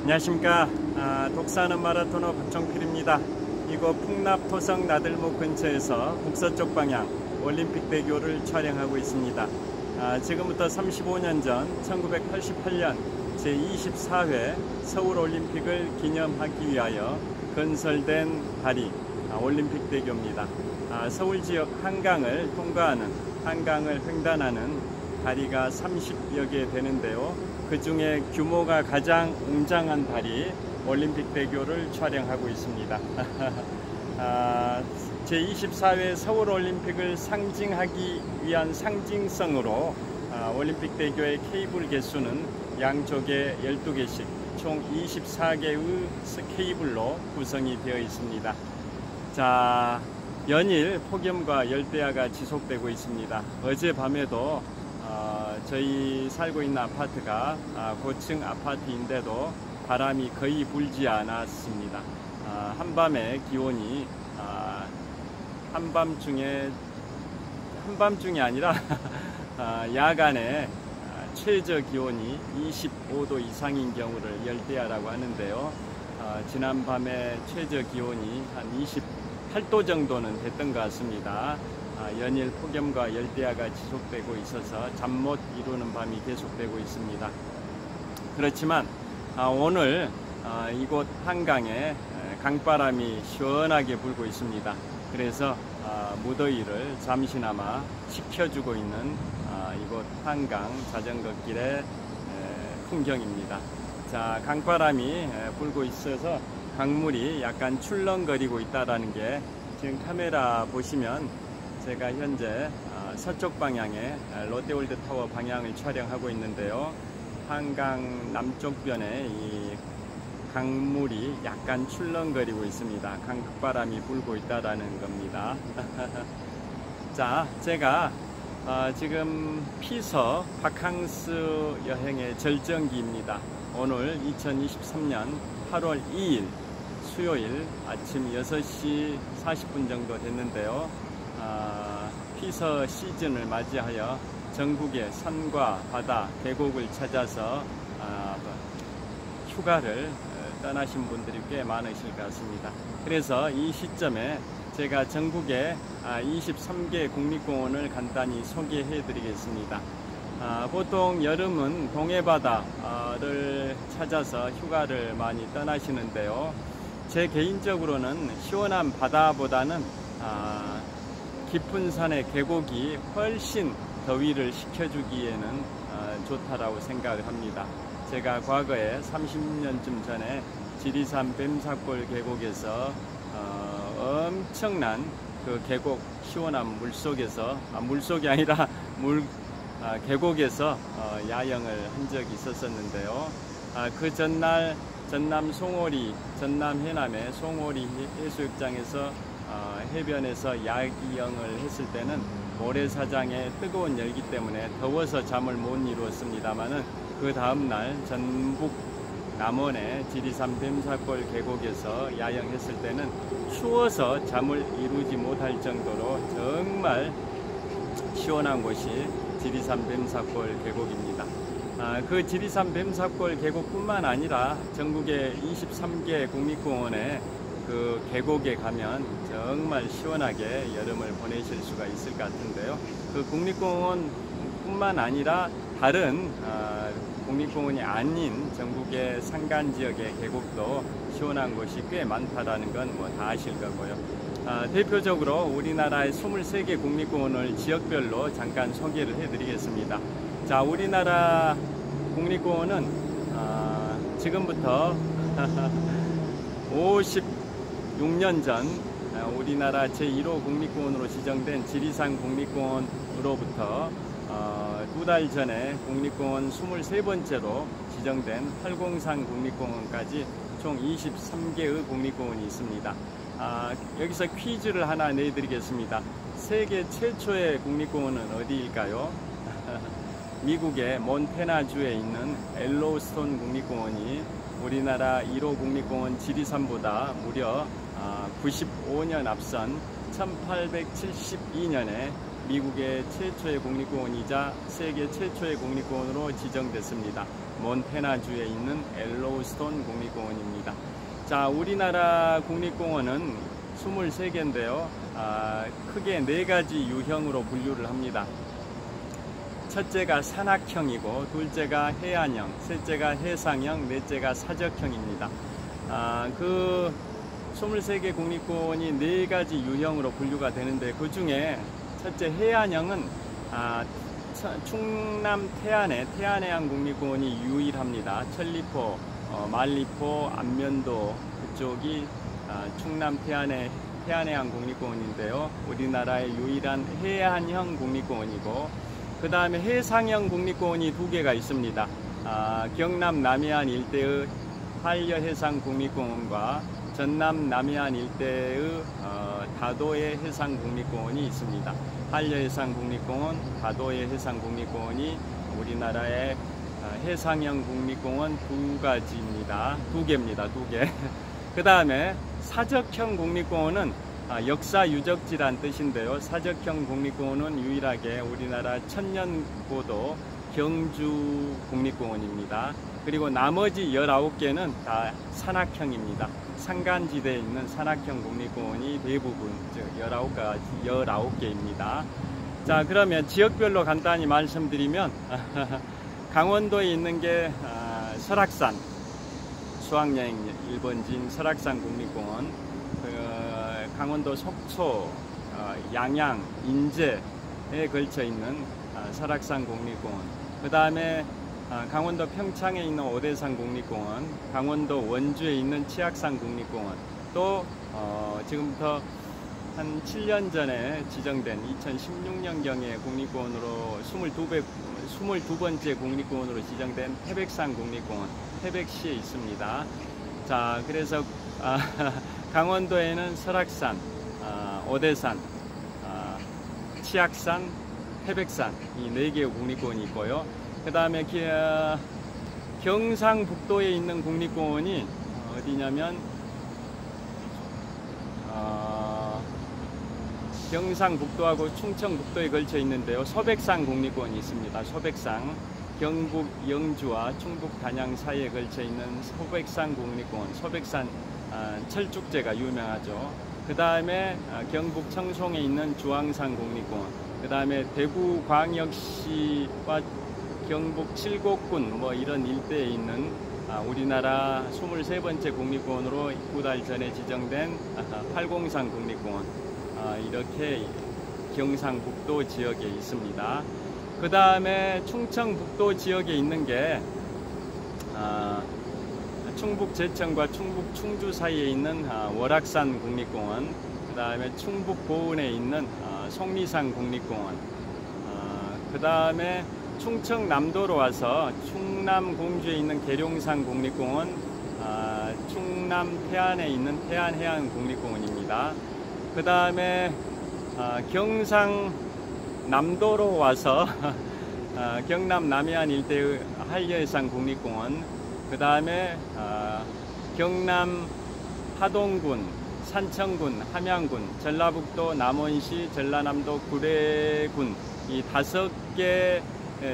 안녕하십니까. 독사하는 마라토너 박정필입니다. 이곳 풍납토성 나들목 근처에서 북서쪽 방향 올림픽대교를 촬영하고 있습니다. 지금부터 35년 전 1988년 제24회 서울올림픽을 기념하기 위하여 건설된 다리 올림픽대교입니다. 서울지역 한강을 통과하는, 한강을 횡단하는 다리가 30여 개 되는데요. 그 중에 규모가 가장 웅장한 다리 올림픽대교를 촬영하고 있습니다. 제24회 서울올림픽을 상징하기 위한 상징성으로 올림픽대교의 케이블 개수는 양쪽에 12개씩 총 24개의 케이블로 구성이 되어 있습니다. 자, 연일 폭염과 열대야가 지속되고 있습니다. 어젯밤에도 저희 살고 있는 아파트가 고층 아파트인데도 바람이 거의 불지 않았습니다. 한밤에 기온이 한밤중이 아니라 야간에 최저 기온이 25도 이상인 경우를 열대야라고 하는데요. 지난밤에 최저 기온이 한 28도 정도는 됐던 것 같습니다. 연일 폭염과 열대야가 지속되고 있어서 잠 못 이루는 밤이 계속되고 있습니다. 그렇지만 오늘 이곳 한강에 강바람이 시원하게 불고 있습니다. 그래서 무더위를 잠시나마 식혀주고 있는 이곳 한강 자전거길의 풍경입니다. 자, 강바람이 불고 있어서 강물이 약간 출렁거리고 있다는 게 지금 카메라 보시면 제가 현재 서쪽 방향에 롯데월드타워 방향을 촬영하고 있는데요. 한강 남쪽변에 이 강물이 약간 출렁거리고 있습니다. 강바람이 불고 있다는 겁니다. 자, 제가 지금 피서 바캉스 여행의 절정기입니다. 오늘 2023년 8월 2일 수요일 아침 6시 40분 정도 됐는데요. 피서 시즌을 맞이하여 전국의 산과 바다, 계곡을 찾아서 휴가를 떠나신 분들이 꽤 많으실 것 같습니다. 그래서 이 시점에 제가 전국의 23개 국립공원을 간단히 소개해 드리겠습니다. 보통 여름은 동해바다를 찾아서 휴가를 많이 떠나시는데요. 제 개인적으로는 시원한 바다보다는 깊은 산의 계곡이 훨씬 더위를 식혀주기에는 좋다라고 생각을 합니다. 제가 과거에 30년쯤 전에 지리산 뱀사골 계곡에서 엄청난 그 계곡 시원한 물속에서 물속이 아니라 계곡에서 야영을 한 적이 있었는데요. 그 전날 전남 송오리, 전남 해남의 송오리 해수욕장에서 해변에서 야영을 했을 때는 모래사장의 뜨거운 열기 때문에 더워서 잠을 못 이루었습니다만은 그 다음날 전북 남원의 지리산 뱀사골 계곡에서 야영했을 때는 추워서 잠을 이루지 못할 정도로 정말 시원한 곳이 지리산 뱀사골 계곡입니다. 그 지리산 뱀사골 계곡뿐만 아니라 전국의 23개 국립공원에 그 계곡에 가면 정말 시원하게 여름을 보내실 수가 있을 것 같은데요. 그 국립공원 뿐만 아니라 다른 국립공원이 아닌 전국의 산간 지역의 계곡도 시원한 곳이 꽤 많다라는 건 뭐 다 아실 거고요. 대표적으로 우리나라의 23개 국립공원을 지역별로 잠깐 소개를 해드리겠습니다. 자, 우리나라 국립공원은 지금부터 56년 전 우리나라 제1호 국립공원으로 지정된 지리산 국립공원으로부터 2달 전에 국립공원 23번째로 지정된 팔공산 국립공원까지 총 23개의 국립공원이 있습니다. 여기서 퀴즈를 하나 내드리겠습니다. 세계 최초의 국립공원은 어디일까요? 미국의 몬태나주에 있는 엘로스톤 국립공원이 우리나라 1호 국립공원 지리산보다 무려 95년 앞선 1872년에 미국의 최초의 국립공원이자 세계 최초의 국립공원으로 지정됐습니다. 몬태나주에 있는 옐로우스톤 국립공원입니다. 자, 우리나라 국립공원은 23개인데요. 크게 4가지 유형으로 분류를 합니다. 첫째가 산악형이고, 둘째가 해안형, 셋째가 해상형, 넷째가 사적형입니다. 그 23개 국립공원이 4가지 유형으로 분류가 되는데, 그 중에 첫째 해안형은 충남 태안해안 국립공원이 유일합니다. 천리포, 만리포, 안면도 그쪽이 충남 태안해안 국립공원인데요. 우리나라의 유일한 해안형 국립공원이고, 그 다음에 해상형 국립공원이 2개가 있습니다. 경남 남해안 일대의 한려해상 국립공원과 전남 남해안 일대의 다도해 해상 국립공원이 있습니다. 한려해상 국립공원, 다도해 해상 국립공원이 우리나라의 해상형 국립공원 2개입니다. 2개. 그 다음에 사적형 국립공원은 역사 유적지란 뜻인데요. 사적형 국립공원은 유일하게 우리나라 천년고도 경주 국립공원입니다. 그리고 나머지 19개는 다 산악형입니다. 산간지대에 있는 산악형 국립공원이 대부분 19개입니다. 자, 그러면 지역별로 간단히 말씀드리면 강원도에 있는 게 설악산, 수학여행 1번지인 설악산 국립공원, 강원도 속초, 양양, 인제에 걸쳐 있는 설악산 국립공원, 그 다음에 강원도 평창에 있는 오대산 국립공원, 강원도 원주에 있는 치악산 국립공원, 또 지금부터 한 7년 전에 지정된 2016년경에 국립공원으로 22번째 국립공원으로 지정된 태백산 국립공원, 태백시에 있습니다. 자, 그래서 강원도에는 설악산, 오대산, 치악산, 태백산 이 4개의 국립공원이 있고요. 그 다음에 경상북도에 있는 국립공원이 어디냐면 경상북도하고 충청북도에 걸쳐 있는데요. 소백산 국립공원이 있습니다. 소백산, 경북 영주와 충북 단양 사이에 걸쳐 있는 소백산 국립공원, 소백산 철쭉제가 유명하죠. 그 다음에 경북 청송에 있는 주황산 국립공원, 그 다음에 대구 광역시와 경북 칠곡군 이런 일대에 있는 우리나라 23번째 국립공원으로 9달 전에 지정된 팔공산 국립공원, 이렇게 경상북도 지역에 있습니다. 그 다음에 충청북도 지역에 있는 게 충북 제천과 충북 충주 사이에 있는 월악산 국립공원, 그 다음에 충북 보은에 있는 속리산 국립공원, 그 다음에 충청남도로 와서 충남 공주에 있는 계룡산 국립공원, 충남 태안에 있는 태안해안 국립공원입니다. 그 다음에 경상남도로 와서 경남 남해안 일대의 한려해상 국립공원, 그 다음에 경남 하동군, 산청군, 함양군, 전라북도 남원시, 전라남도 구례군 이 5개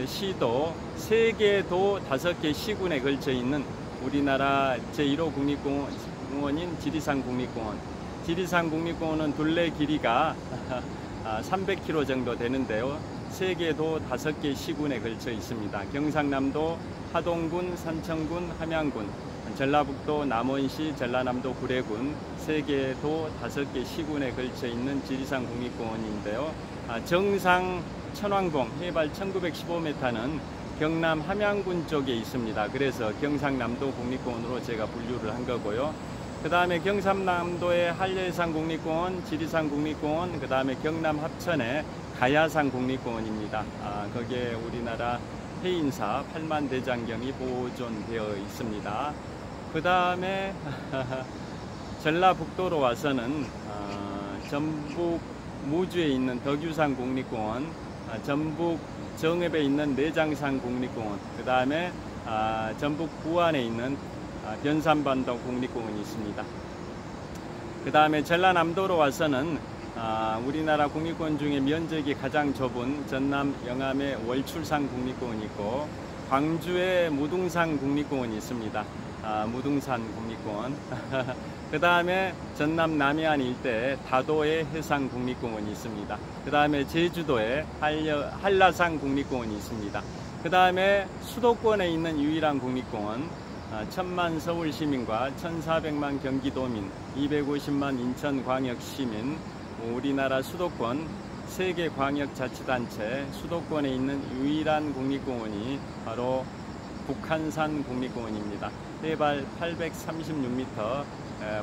시도, 3개 도 5개 시군에 걸쳐 있는 우리나라 제1호 국립공원인 지리산 국립공원. 지리산 국립공원은 둘레 길이가 300km 정도 되는데요. 3개 도 5개 시군에 걸쳐 있습니다. 경상남도 하동군, 산청군, 함양군, 전라북도 남원시, 전라남도 구례군 3개 도 5개 시군에 걸쳐 있는 지리산 국립공원인데요. 정상 천왕봉 해발 1915m는 경남 함양군 쪽에 있습니다. 그래서 경상남도 국립공원으로 제가 분류를 한 거고요. 그 다음에 경상남도의 한려해상 국립공원, 지리산 국립공원, 그 다음에 경남 합천의 가야산 국립공원입니다. 거기에 우리나라 해인사 8만대장경이 보존되어 있습니다. 그 다음에 전라북도로 와서는 전북 무주에 있는 덕유산 국립공원, 전북 정읍에 있는 내장산 국립공원, 그 다음에 전북 부안에 있는 변산반도 국립공원이 있습니다. 그 다음에 전라남도로 와서는 우리나라 국립공원 중에 면적이 가장 좁은 전남 영암의 월출산 국립공원이 있고, 광주에 무등산 국립공원이 있습니다. 무등산 국립공원. 그 다음에 전남 남해안 일대에 다도의 해상 국립공원이 있습니다. 그 다음에 제주도에 한라산 국립공원이 있습니다. 그 다음에 수도권에 있는 유일한 국립공원, 1000만 서울시민과 1400만 경기도민, 250만 인천광역시민, 우리나라 수도권 3개 광역자치단체 수도권에 있는 유일한 국립공원이 바로 북한산 국립공원입니다. 해발 836m,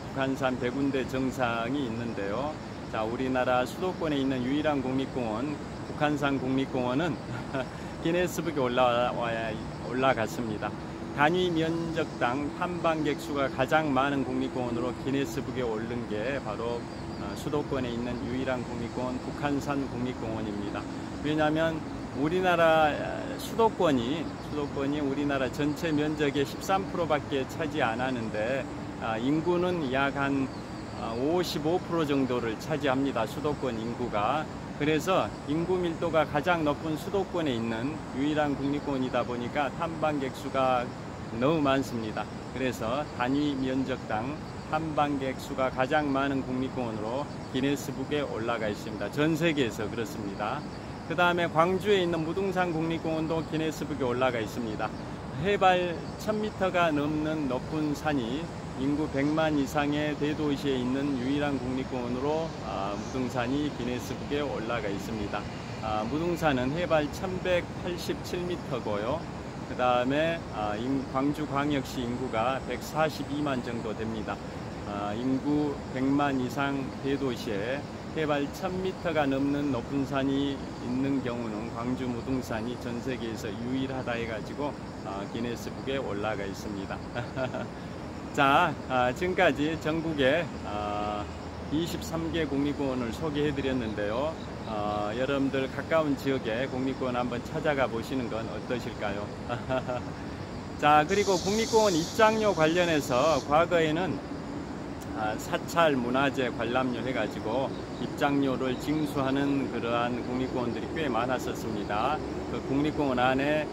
북한산 100군데 정상이 있는데요. 자, 우리나라 수도권에 있는 유일한 국립공원 북한산 국립공원은 기네스북에 올라갔습니다. 단위 면적당 탐방객 수가 가장 많은 국립공원으로 기네스북에 오른 게 바로 수도권에 있는 유일한 국립공원 북한산 국립공원입니다. 왜냐하면 우리나라 수도권이 우리나라 전체 면적의 13%밖에 차지 안 하는데, 인구는 약 한 55% 정도를 차지합니다. 수도권 인구가. 그래서 인구 밀도가 가장 높은 수도권에 있는 유일한 국립공원이다 보니까 탐방객 수가 너무 많습니다. 그래서 단위 면적당 탐방객 수가 가장 많은 국립공원으로 기네스북에 올라가 있습니다. 전 세계에서 그렇습니다. 그 다음에 광주에 있는 무등산 국립공원도 기네스북에 올라가 있습니다. 해발 1000m가 넘는 높은 산이 인구 100만 이상의 대도시에 있는 유일한 국립공원으로 무등산이 기네스북에 올라가 있습니다. 무등산은 해발 1187m고요. 그 다음에 광주광역시 인구가 142만 정도 됩니다. 인구 100만 이상 대도시에 해발 1000m가 넘는 높은 산이 있는 경우는 광주 무등산이 전 세계에서 유일하다 해가지고 기네스북에 올라가 있습니다. 자, 지금까지 전국에 23개 국립공원을 소개해 드렸는데요. 여러분들 가까운 지역에 국립공원 한번 찾아가 보시는 건 어떠실까요? 자, 그리고 국립공원 입장료 관련해서 과거에는 사찰 문화재 관람료 해가지고 입장료를 징수하는 그러한 국립공원들이 꽤 많았었습니다. 그 국립공원 안에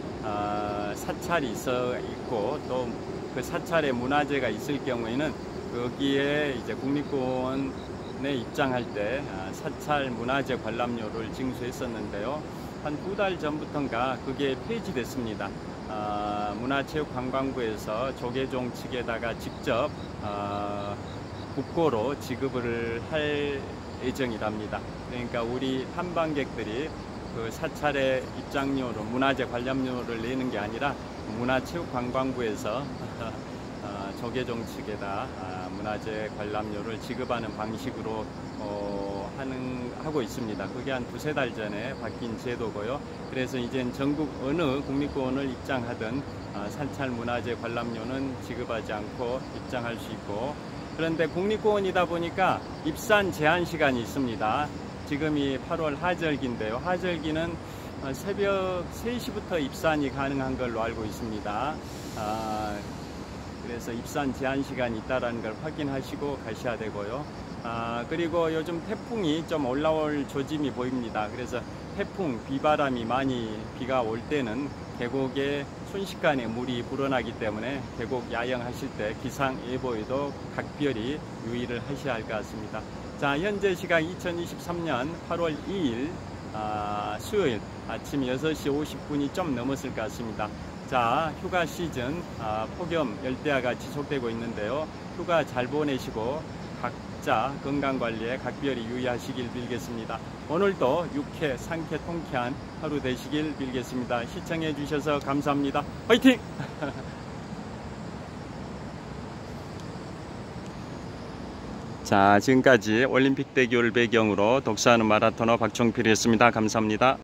사찰이 있고 또 그 사찰에 문화재가 있을 경우에는 거기에 이제 국립공원에 입장할 때 사찰 문화재 관람료를 징수했었는데요. 한 2달 전부터인가 그게 폐지됐습니다. 문화체육관광부에서 조계종 측에다가 직접 국고로 지급을 할 예정이랍니다. 그러니까 우리 탐방객들이 그 사찰의 입장료로 문화재 관람료를 내는 게 아니라 문화체육관광부에서 조계종 측에다 문화재 관람료를 지급하는 방식으로 하고 있습니다. 그게 한 2-3달 전에 바뀐 제도고요. 그래서 이젠 전국 어느 국립공원을 입장하든 사찰 문화재 관람료는 지급하지 않고 입장할 수 있고, 그런데 국립공원이다 보니까 입산 제한 시간이 있습니다. 지금이 8월 하절기인데요. 하절기는 새벽 3시부터 입산이 가능한 걸로 알고 있습니다. 그래서 입산 제한 시간이 있다는 걸 확인하시고 가셔야 되고요. 그리고 요즘 태풍이 좀 올라올 조짐이 보입니다. 그래서 태풍, 비바람이 많이 비가 올 때는 계곡에 순식간에 물이 불어나기 때문에 계곡 야영하실 때 기상예보에도 각별히 유의를 하셔야 할 것 같습니다. 자, 현재 시각 2023년 8월 2일 수요일 아침 6시 50분이 좀 넘었을 것 같습니다. 자, 휴가 시즌 폭염 열대야가 지속되고 있는데요. 휴가 잘 보내시고 각자 건강관리에 각별히 유의하시길 빌겠습니다. 오늘도 유쾌, 상쾌, 통쾌한 하루 되시길 빌겠습니다. 시청해 주셔서 감사합니다. 화이팅! 자, 지금까지 올림픽 대교를 배경으로 독서하는 마라토너 박종필이었습니다. 감사합니다.